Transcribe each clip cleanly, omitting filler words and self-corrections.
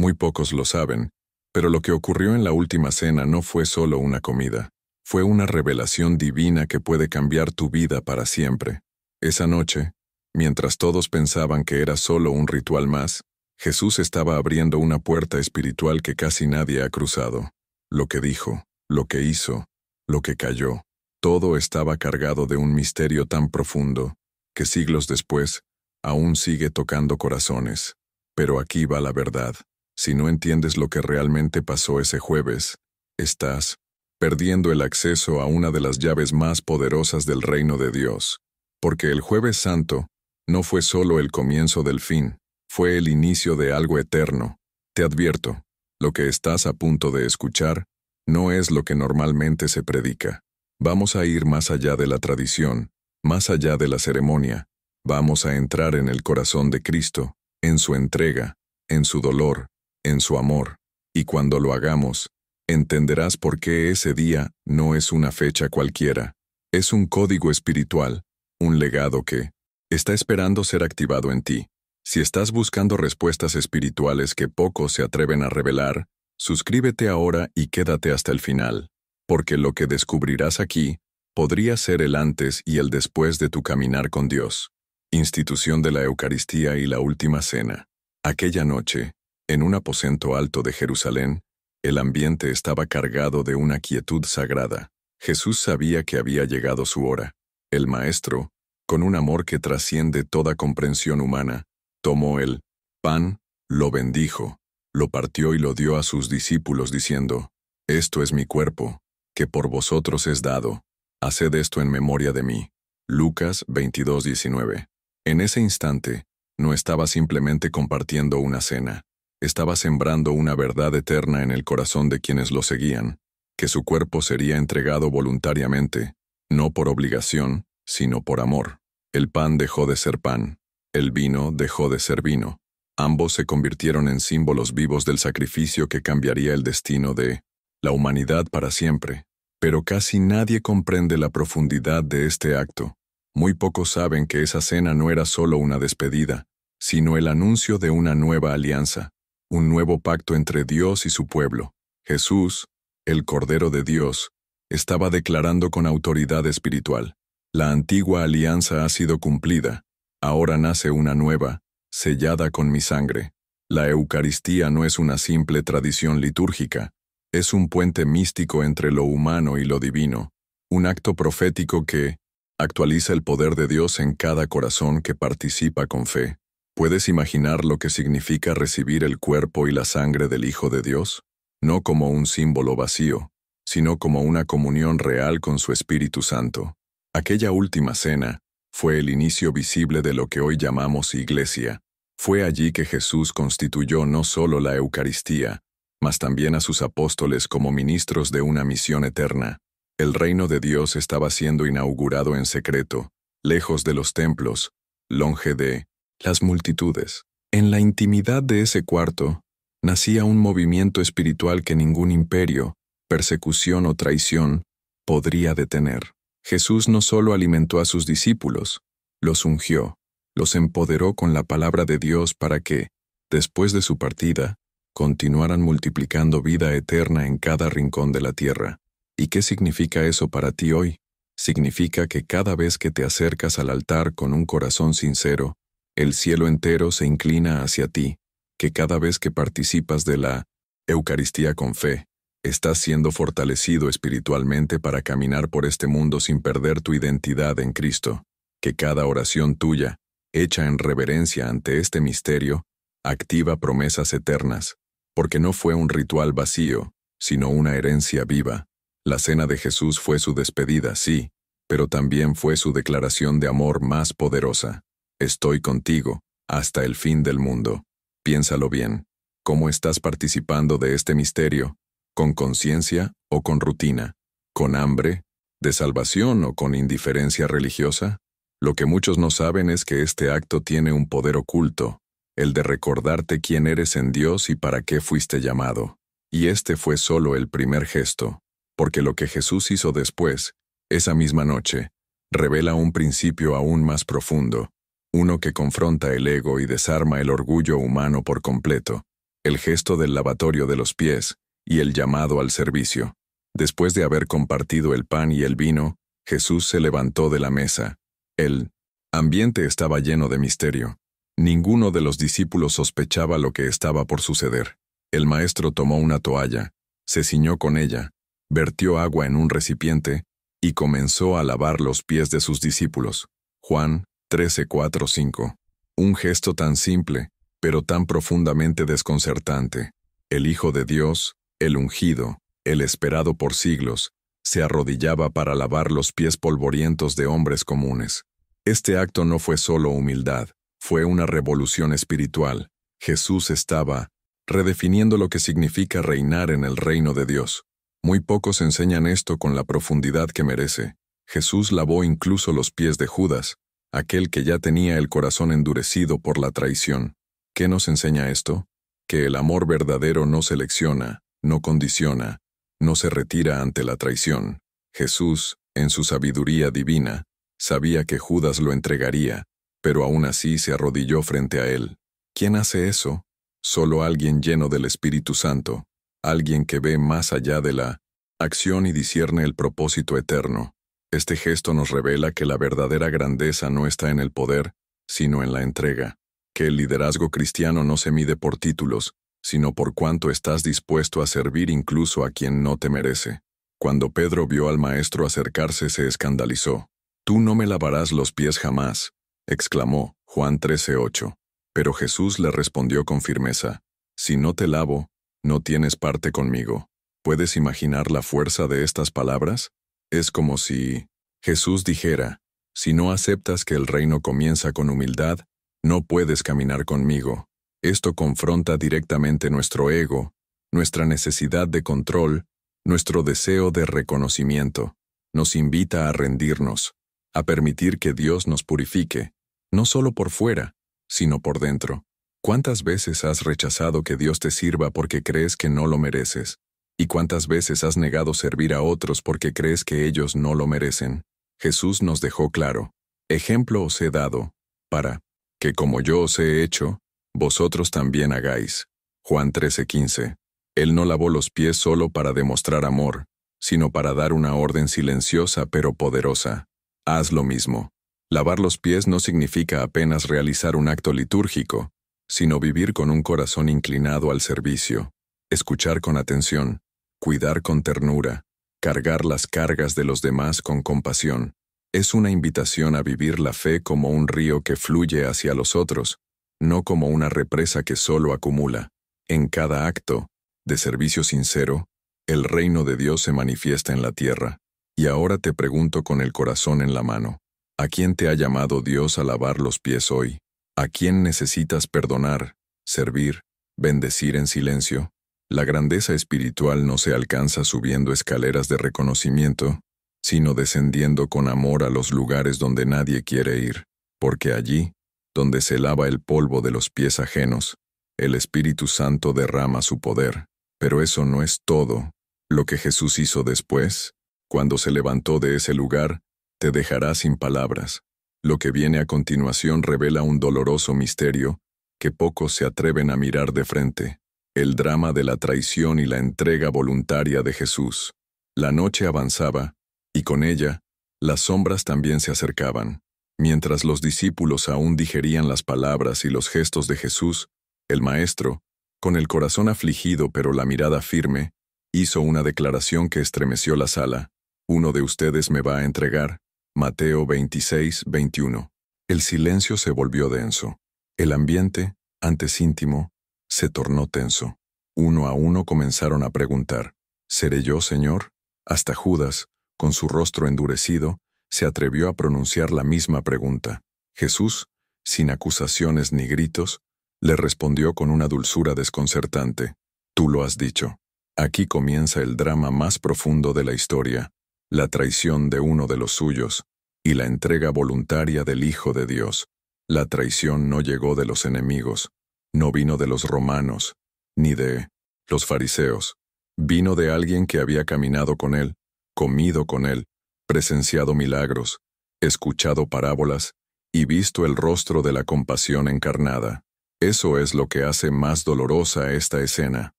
Muy pocos lo saben, pero lo que ocurrió en la última cena no fue solo una comida, fue una revelación divina que puede cambiar tu vida para siempre. Esa noche, mientras todos pensaban que era solo un ritual más, Jesús estaba abriendo una puerta espiritual que casi nadie ha cruzado. Lo que dijo, lo que hizo, lo que cayó, todo estaba cargado de un misterio tan profundo que siglos después aún sigue tocando corazones. Pero aquí va la verdad. Si no entiendes lo que realmente pasó ese jueves, estás perdiendo el acceso a una de las llaves más poderosas del reino de Dios. Porque el Jueves Santo no fue solo el comienzo del fin, fue el inicio de algo eterno. Te advierto, lo que estás a punto de escuchar no es lo que normalmente se predica. Vamos a ir más allá de la tradición, más allá de la ceremonia. Vamos a entrar en el corazón de Cristo, en su entrega, en su dolor, en su amor. Y cuando lo hagamos, entenderás por qué ese día no es una fecha cualquiera. Es un código espiritual, un legado que está esperando ser activado en ti. Si estás buscando respuestas espirituales que pocos se atreven a revelar, suscríbete ahora y quédate hasta el final, porque lo que descubrirás aquí podría ser el antes y el después de tu caminar con Dios. Institución de la Eucaristía y la Última Cena. Aquella noche, en un aposento alto de Jerusalén, el ambiente estaba cargado de una quietud sagrada. Jesús sabía que había llegado su hora. El Maestro, con un amor que trasciende toda comprensión humana, tomó el pan, lo bendijo, lo partió y lo dio a sus discípulos diciendo: «Esto es mi cuerpo, que por vosotros es dado. Haced esto en memoria de mí». Lucas 22:19. En ese instante, no estaba simplemente compartiendo una cena, estaba sembrando una verdad eterna en el corazón de quienes lo seguían, que su cuerpo sería entregado voluntariamente, no por obligación, sino por amor. El pan dejó de ser pan, el vino dejó de ser vino. Ambos se convirtieron en símbolos vivos del sacrificio que cambiaría el destino de la humanidad para siempre. Pero casi nadie comprende la profundidad de este acto. Muy pocos saben que esa cena no era solo una despedida, sino el anuncio de una nueva alianza, un nuevo pacto entre Dios y su pueblo. Jesús, el Cordero de Dios, estaba declarando con autoridad espiritual: la antigua alianza ha sido cumplida, ahora nace una nueva, sellada con mi sangre. La Eucaristía no es una simple tradición litúrgica, es un puente místico entre lo humano y lo divino, un acto profético que actualiza el poder de Dios en cada corazón que participa con fe. ¿Puedes imaginar lo que significa recibir el cuerpo y la sangre del Hijo de Dios? No como un símbolo vacío, sino como una comunión real con su Espíritu Santo. Aquella última cena fue el inicio visible de lo que hoy llamamos Iglesia. Fue allí que Jesús constituyó no solo la Eucaristía, mas también a sus apóstoles como ministros de una misión eterna. El reino de Dios estaba siendo inaugurado en secreto, lejos de los templos, longe de las multitudes. En la intimidad de ese cuarto, nacía un movimiento espiritual que ningún imperio, persecución o traición podría detener. Jesús no solo alimentó a sus discípulos, los ungió, los empoderó con la palabra de Dios para que, después de su partida, continuaran multiplicando vida eterna en cada rincón de la tierra. ¿Y qué significa eso para ti hoy? Significa que cada vez que te acercas al altar con un corazón sincero, el cielo entero se inclina hacia ti, que cada vez que participas de la Eucaristía con fe, estás siendo fortalecido espiritualmente para caminar por este mundo sin perder tu identidad en Cristo, que cada oración tuya, hecha en reverencia ante este misterio, activa promesas eternas, porque no fue un ritual vacío, sino una herencia viva. La cena de Jesús fue su despedida, sí, pero también fue su declaración de amor más poderosa. Estoy contigo, hasta el fin del mundo. Piénsalo bien. ¿Cómo estás participando de este misterio? ¿Con conciencia o con rutina? ¿Con hambre, de salvación o con indiferencia religiosa? Lo que muchos no saben es que este acto tiene un poder oculto, el de recordarte quién eres en Dios y para qué fuiste llamado. Y este fue solo el primer gesto, porque lo que Jesús hizo después, esa misma noche, revela un principio aún más profundo, uno que confronta el ego y desarma el orgullo humano por completo. el gesto del lavatorio de los pies y el llamado al servicio. Después de haber compartido el pan y el vino, Jesús se levantó de la mesa. El ambiente estaba lleno de misterio. Ninguno de los discípulos sospechaba lo que estaba por suceder. El maestro tomó una toalla, se ciñó con ella, vertió agua en un recipiente y comenzó a lavar los pies de sus discípulos. Juan 13:4-5. Un gesto tan simple, pero tan profundamente desconcertante. El Hijo de Dios, el ungido, el esperado por siglos, se arrodillaba para lavar los pies polvorientos de hombres comunes. Este acto no fue solo humildad, fue una revolución espiritual. Jesús estaba redefiniendo lo que significa reinar en el reino de Dios. Muy pocos enseñan esto con la profundidad que merece. Jesús lavó incluso los pies de Judas, aquel que ya tenía el corazón endurecido por la traición. ¿Qué nos enseña esto? Que el amor verdadero no selecciona, no condiciona, no se retira ante la traición. Jesús, en su sabiduría divina, sabía que Judas lo entregaría, pero aún así se arrodilló frente a él. ¿Quién hace eso? Solo alguien lleno del Espíritu Santo, alguien que ve más allá de la acción y discierne el propósito eterno. Este gesto nos revela que la verdadera grandeza no está en el poder, sino en la entrega, que el liderazgo cristiano no se mide por títulos, sino por cuánto estás dispuesto a servir incluso a quien no te merece. Cuando Pedro vio al maestro acercarse, se escandalizó. «Tú no me lavarás los pies jamás», exclamó, Juan 13:8. Pero Jesús le respondió con firmeza, «Si no te lavo, no tienes parte conmigo». ¿Puedes imaginar la fuerza de estas palabras? Es como si Jesús dijera, «Si no aceptas que el reino comienza con humildad, no puedes caminar conmigo». Esto confronta directamente nuestro ego, nuestra necesidad de control, nuestro deseo de reconocimiento. Nos invita a rendirnos, a permitir que Dios nos purifique, no solo por fuera, sino por dentro. ¿Cuántas veces has rechazado que Dios te sirva porque crees que no lo mereces? ¿Y cuántas veces has negado servir a otros porque crees que ellos no lo merecen? Jesús nos dejó claro, ejemplo os he dado, para que como yo os he hecho, vosotros también hagáis. Juan 13:15. Él no lavó los pies solo para demostrar amor, sino para dar una orden silenciosa pero poderosa. Haz lo mismo. Lavar los pies no significa apenas realizar un acto litúrgico, sino vivir con un corazón inclinado al servicio, escuchar con atención, cuidar con ternura, cargar las cargas de los demás con compasión. Es una invitación a vivir la fe como un río que fluye hacia los otros, no como una represa que solo acumula. En cada acto de servicio sincero, el reino de Dios se manifiesta en la tierra. Y ahora te pregunto con el corazón en la mano, ¿a quién te ha llamado Dios a lavar los pies hoy? ¿A quién necesitas perdonar, servir, bendecir en silencio? La grandeza espiritual no se alcanza subiendo escaleras de reconocimiento, sino descendiendo con amor a los lugares donde nadie quiere ir, porque allí, donde se lava el polvo de los pies ajenos, el Espíritu Santo derrama su poder. Pero eso no es todo. Lo que Jesús hizo después, cuando se levantó de ese lugar, te dejará sin palabras. Lo que viene a continuación revela un doloroso misterio que pocos se atreven a mirar de frente. El drama de la traición y la entrega voluntaria de Jesús. La noche avanzaba, y con ella, las sombras también se acercaban. Mientras los discípulos aún digerían las palabras y los gestos de Jesús, el Maestro, con el corazón afligido pero la mirada firme, hizo una declaración que estremeció la sala. «Uno de ustedes me va a entregar». Mateo 26:21. El silencio se volvió denso. El ambiente, antes íntimo, se tornó tenso. Uno a uno comenzaron a preguntar, «¿Seré yo, Señor?». Hasta Judas, con su rostro endurecido, se atrevió a pronunciar la misma pregunta. Jesús, sin acusaciones ni gritos, le respondió con una dulzura desconcertante. «Tú lo has dicho». Aquí comienza el drama más profundo de la historia, la traición de uno de los suyos y la entrega voluntaria del Hijo de Dios. La traición no llegó de los enemigos, no vino de los romanos, ni de los fariseos. Vino de alguien que había caminado con él, comido con él, presenciado milagros, escuchado parábolas y visto el rostro de la compasión encarnada. Eso es lo que hace más dolorosa esta escena.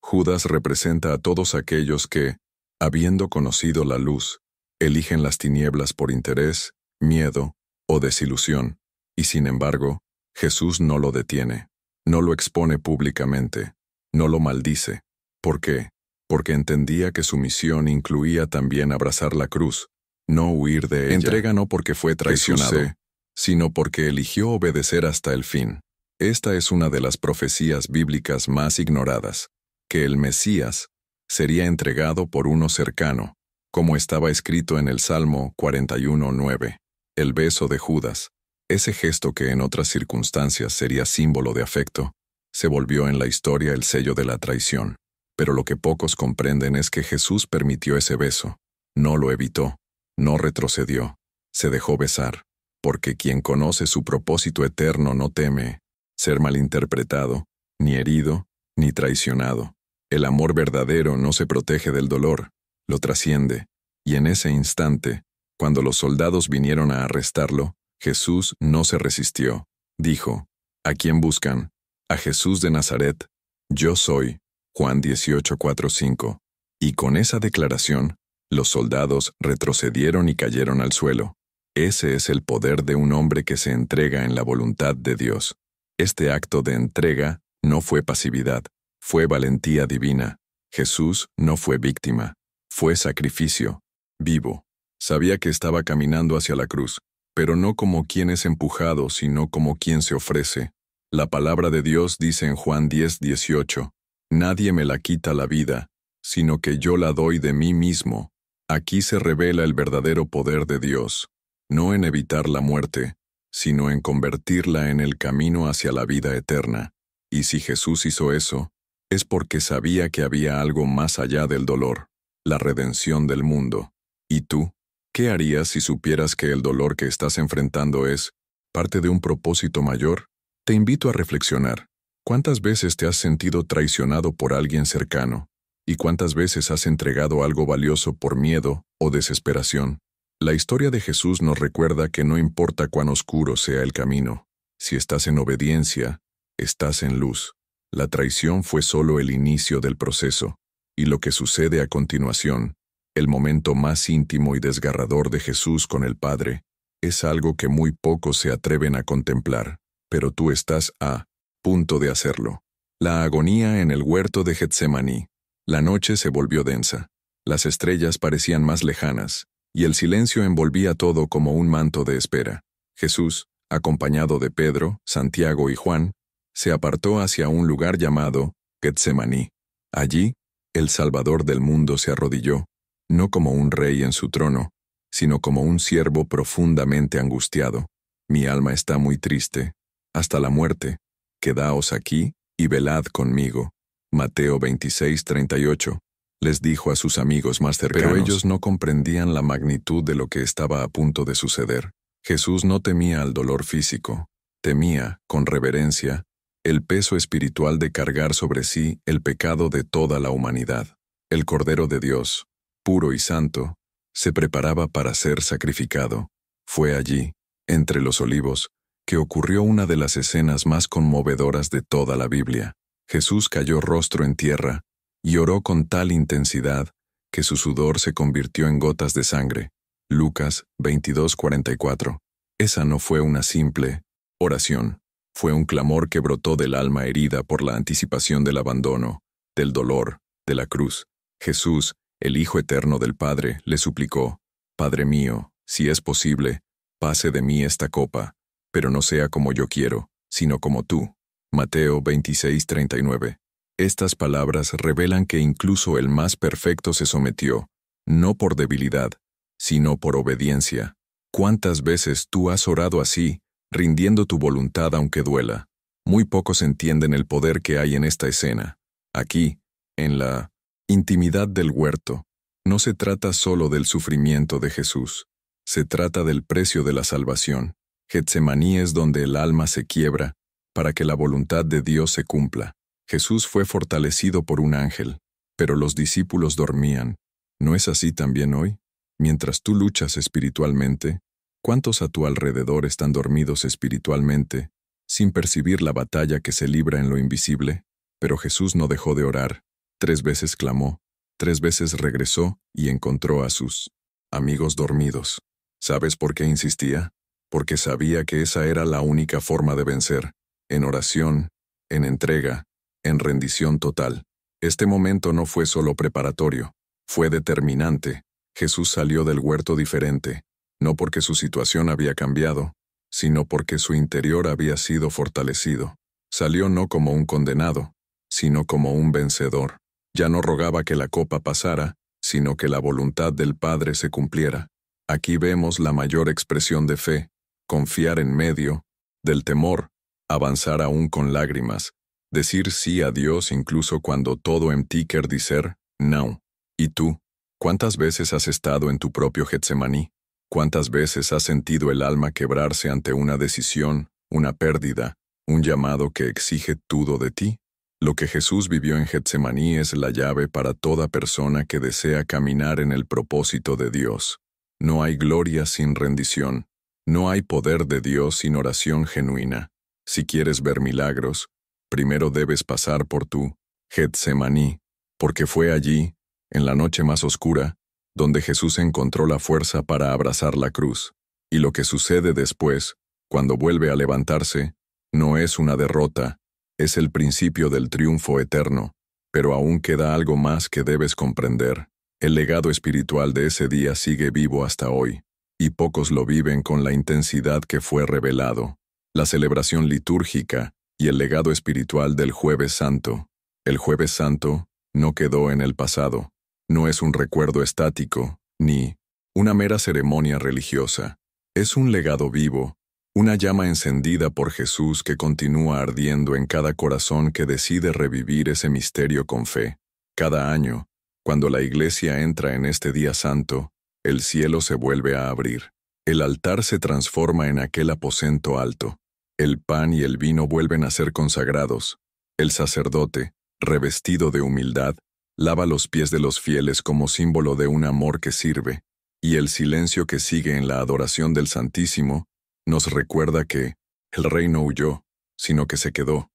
Judas representa a todos aquellos que, habiendo conocido la luz, eligen las tinieblas por interés, miedo o desilusión, y sin embargo, Jesús no lo detiene, no lo expone públicamente, no lo maldice. ¿Por qué? Porque entendía que su misión incluía también abrazar la cruz, no huir de ella. Entrega no porque fue traicionado, sino porque eligió obedecer hasta el fin. Esta es una de las profecías bíblicas más ignoradas, que el Mesías sería entregado por uno cercano, como estaba escrito en el Salmo 41:9. El beso de Judas, ese gesto que en otras circunstancias sería símbolo de afecto, se volvió en la historia el sello de la traición. Pero lo que pocos comprenden es que Jesús permitió ese beso, no lo evitó, no retrocedió, se dejó besar, porque quien conoce su propósito eterno no teme ser malinterpretado, ni herido, ni traicionado. El amor verdadero no se protege del dolor, lo trasciende, y en ese instante, cuando los soldados vinieron a arrestarlo, Jesús no se resistió. Dijo, ¿a quién buscan? A Jesús de Nazaret. Yo soy. Juan 18:4-5. Y con esa declaración, los soldados retrocedieron y cayeron al suelo. Ese es el poder de un hombre que se entrega en la voluntad de Dios. Este acto de entrega no fue pasividad, fue valentía divina. Jesús no fue víctima, fue sacrificio, vivo. Sabía que estaba caminando hacia la cruz, pero no como quien es empujado, sino como quien se ofrece. La palabra de Dios dice en Juan 10:18, «Nadie me la quita la vida, sino que yo la doy de mí mismo». Aquí se revela el verdadero poder de Dios, no en evitar la muerte, sino en convertirla en el camino hacia la vida eterna. Y si Jesús hizo eso, es porque sabía que había algo más allá del dolor, la redención del mundo. ¿Y tú? ¿Qué harías si supieras que el dolor que estás enfrentando es parte de un propósito mayor? Te invito a reflexionar. ¿Cuántas veces te has sentido traicionado por alguien cercano? ¿Y cuántas veces has entregado algo valioso por miedo o desesperación? La historia de Jesús nos recuerda que no importa cuán oscuro sea el camino, si estás en obediencia, estás en luz. La traición fue solo el inicio del proceso, y lo que sucede a continuación, el momento más íntimo y desgarrador de Jesús con el Padre, es algo que muy pocos se atreven a contemplar, pero tú estás a punto de hacerlo. La agonía en el huerto de Getsemaní. La noche se volvió densa, las estrellas parecían más lejanas, y el silencio envolvía todo como un manto de espera. Jesús, acompañado de Pedro, Santiago y Juan, se apartó hacia un lugar llamado Getsemaní. Allí, el Salvador del mundo se arrodilló, no como un rey en su trono, sino como un siervo profundamente angustiado. Mi alma está muy triste, hasta la muerte. Quedaos aquí y velad conmigo. Mateo 26:38. Les dijo a sus amigos más cercanos. Pero ellos no comprendían la magnitud de lo que estaba a punto de suceder. Jesús no temía al dolor físico, temía, con reverencia, el peso espiritual de cargar sobre sí el pecado de toda la humanidad. El Cordero de Dios, puro y santo, se preparaba para ser sacrificado. Fue allí, entre los olivos, que ocurrió una de las escenas más conmovedoras de toda la Biblia. Jesús cayó rostro en tierra, y oró con tal intensidad que su sudor se convirtió en gotas de sangre. Lucas 22:44. Esa no fue una simple oración, fue un clamor que brotó del alma herida por la anticipación del abandono, del dolor, de la cruz. Jesús, el Hijo eterno del Padre, le suplicó, «Padre mío, si es posible, pase de mí esta copa, pero no sea como yo quiero, sino como tú». Mateo 26:39. Estas palabras revelan que incluso el más perfecto se sometió, no por debilidad, sino por obediencia. ¿Cuántas veces tú has orado así, rindiendo tu voluntad aunque duela? Muy pocos entienden el poder que hay en esta escena. Aquí, en la intimidad del huerto, no se trata solo del sufrimiento de Jesús, se trata del precio de la salvación. Getsemaní es donde el alma se quiebra para que la voluntad de Dios se cumpla. Jesús fue fortalecido por un ángel, pero los discípulos dormían. ¿No es así también hoy? Mientras tú luchas espiritualmente, ¿cuántos a tu alrededor están dormidos espiritualmente, sin percibir la batalla que se libra en lo invisible. Pero Jesús no dejó de orar. 3 veces clamó, 3 veces regresó y encontró a sus amigos dormidos. ¿Sabes por qué insistía? Porque sabía que esa era la única forma de vencer, en oración, en entrega, en rendición total. Este momento no fue solo preparatorio, fue determinante. Jesús salió del huerto diferente, no porque su situación había cambiado, sino porque su interior había sido fortalecido. Salió no como un condenado, sino como un vencedor. Ya no rogaba que la copa pasara, sino que la voluntad del Padre se cumpliera. Aquí vemos la mayor expresión de fe, confiar en medio del temor, avanzar aún con lágrimas, decir sí a Dios incluso cuando todo en ti quiere decir no. ¿Y tú? ¿Cuántas veces has estado en tu propio Getsemaní? ¿Cuántas veces has sentido el alma quebrarse ante una decisión, una pérdida, un llamado que exige todo de ti? Lo que Jesús vivió en Getsemaní es la llave para toda persona que desea caminar en el propósito de Dios. No hay gloria sin rendición. No hay poder de Dios sin oración genuina. Si quieres ver milagros, primero debes pasar por tu Getsemaní, porque fue allí, en la noche más oscura, donde Jesús encontró la fuerza para abrazar la cruz. Y lo que sucede después, cuando vuelve a levantarse, no es una derrota, es el principio del triunfo eterno. Pero aún queda algo más que debes comprender. El legado espiritual de ese día sigue vivo hasta hoy, y pocos lo viven con la intensidad que fue revelado. La celebración litúrgica y el legado espiritual del Jueves Santo. El Jueves Santo no quedó en el pasado. No es un recuerdo estático, ni una mera ceremonia religiosa. Es un legado vivo, una llama encendida por Jesús que continúa ardiendo en cada corazón que decide revivir ese misterio con fe. Cada año, cuando la Iglesia entra en este día santo, el cielo se vuelve a abrir. El altar se transforma en aquel aposento alto. El pan y el vino vuelven a ser consagrados. El sacerdote, revestido de humildad, lava los pies de los fieles como símbolo de un amor que sirve, y el silencio que sigue en la adoración del Santísimo nos recuerda que el rey no huyó, sino que se quedó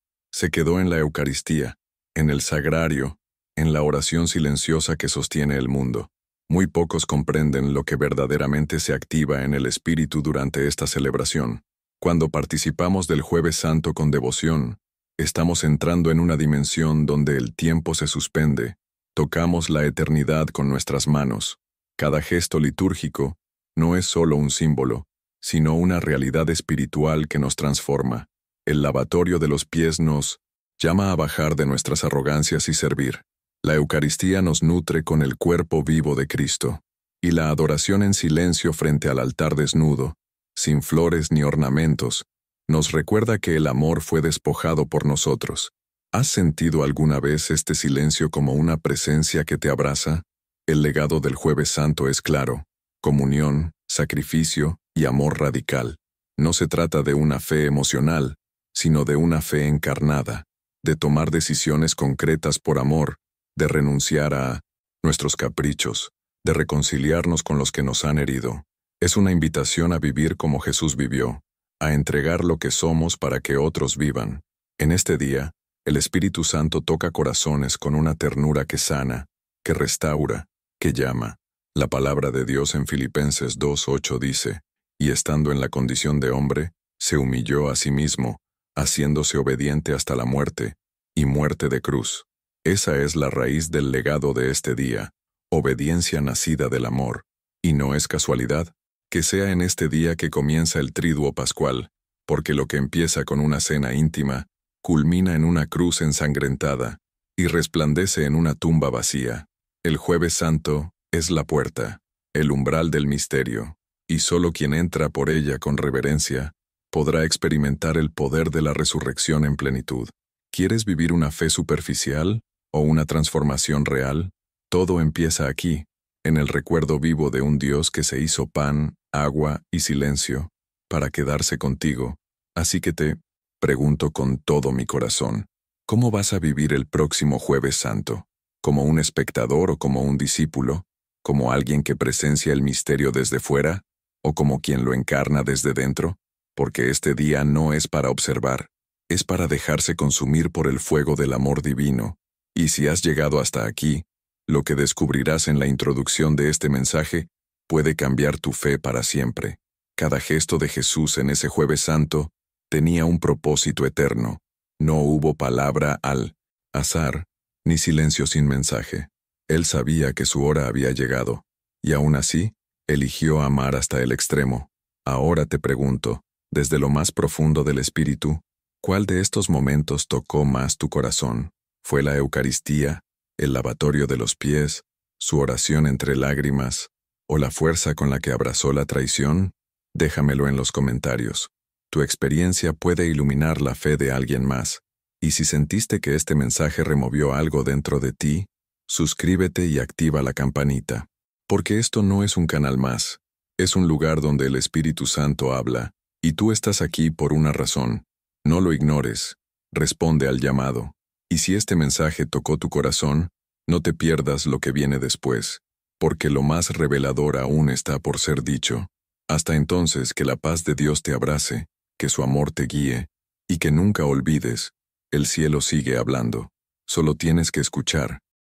en la Eucaristía, en el sagrario, en la oración silenciosa que sostiene el mundo. Muy pocos comprenden lo que verdaderamente se activa en el Espíritu durante esta celebración. Cuando participamos del Jueves Santo con devoción, estamos entrando en una dimensión donde el tiempo se suspende. Tocamos la eternidad con nuestras manos. Cada gesto litúrgico no es solo un símbolo, sino una realidad espiritual que nos transforma. El lavatorio de los pies nos llama a bajar de nuestras arrogancias y servir. La Eucaristía nos nutre con el cuerpo vivo de Cristo. Y la adoración en silencio frente al altar desnudo, sin flores ni ornamentos, nos recuerda que el amor fue despojado por nosotros. ¿Has sentido alguna vez este silencio como una presencia que te abraza? El legado del Jueves Santo es claro: comunión, sacrificio y amor radical. No se trata de una fe emocional, sino de una fe encarnada, de tomar decisiones concretas por amor, de renunciar a nuestros caprichos, de reconciliarnos con los que nos han herido. Es una invitación a vivir como Jesús vivió, a entregar lo que somos para que otros vivan. En este día, el Espíritu Santo toca corazones con una ternura que sana, que restaura, que llama. La palabra de Dios en Filipenses 2:8 dice: y estando en la condición de hombre, se humilló a sí mismo, haciéndose obediente hasta la muerte, y muerte de cruz. Esa es la raíz del legado de este día, obediencia nacida del amor. Y no es casualidad que sea en este día que comienza el triduo pascual, porque lo que empieza con una cena íntima, culmina en una cruz ensangrentada, y resplandece en una tumba vacía. El Jueves Santo es la puerta, el umbral del misterio, y solo quien entra por ella con reverencia podrá experimentar el poder de la resurrección en plenitud. ¿Quieres vivir una fe superficial o una transformación real? Todo empieza aquí, en el recuerdo vivo de un Dios que se hizo pan, agua y silencio, para quedarse contigo. Así que te pregunto con todo mi corazón: ¿cómo vas a vivir el próximo Jueves Santo? ¿Como un espectador o como un discípulo? ¿Como alguien que presencia el misterio desde fuera? ¿O como quien lo encarna desde dentro? porque este día no es para observar, es para dejarse consumir por el fuego del amor divino. Y si has llegado hasta aquí, lo que descubrirás en la introducción de este mensaje puede cambiar tu fe para siempre. Cada gesto de Jesús en ese Jueves Santo tenía un propósito eterno. No hubo palabra al azar, ni silencio sin mensaje. Él sabía que su hora había llegado, y aún así, eligió amar hasta el extremo. Ahora te pregunto, desde lo más profundo del espíritu, ¿cuál de estos momentos tocó más tu corazón? ¿Fue la Eucaristía, el lavatorio de los pies, su oración entre lágrimas, o la fuerza con la que abrazó la traición? Déjamelo en los comentarios. Tu experiencia puede iluminar la fe de alguien más, y si sentiste que este mensaje removió algo dentro de ti, suscríbete y activa la campanita. Porque esto no es un canal más, es un lugar donde el Espíritu Santo habla, y tú estás aquí por una razón. No lo ignores, responde al llamado. Y si este mensaje tocó tu corazón, no te pierdas lo que viene después, porque lo más revelador aún está por ser dicho. Hasta entonces, que la paz de Dios te abrace, que su amor te guíe, y que nunca olvides, el cielo sigue hablando. Solo tienes que escuchar.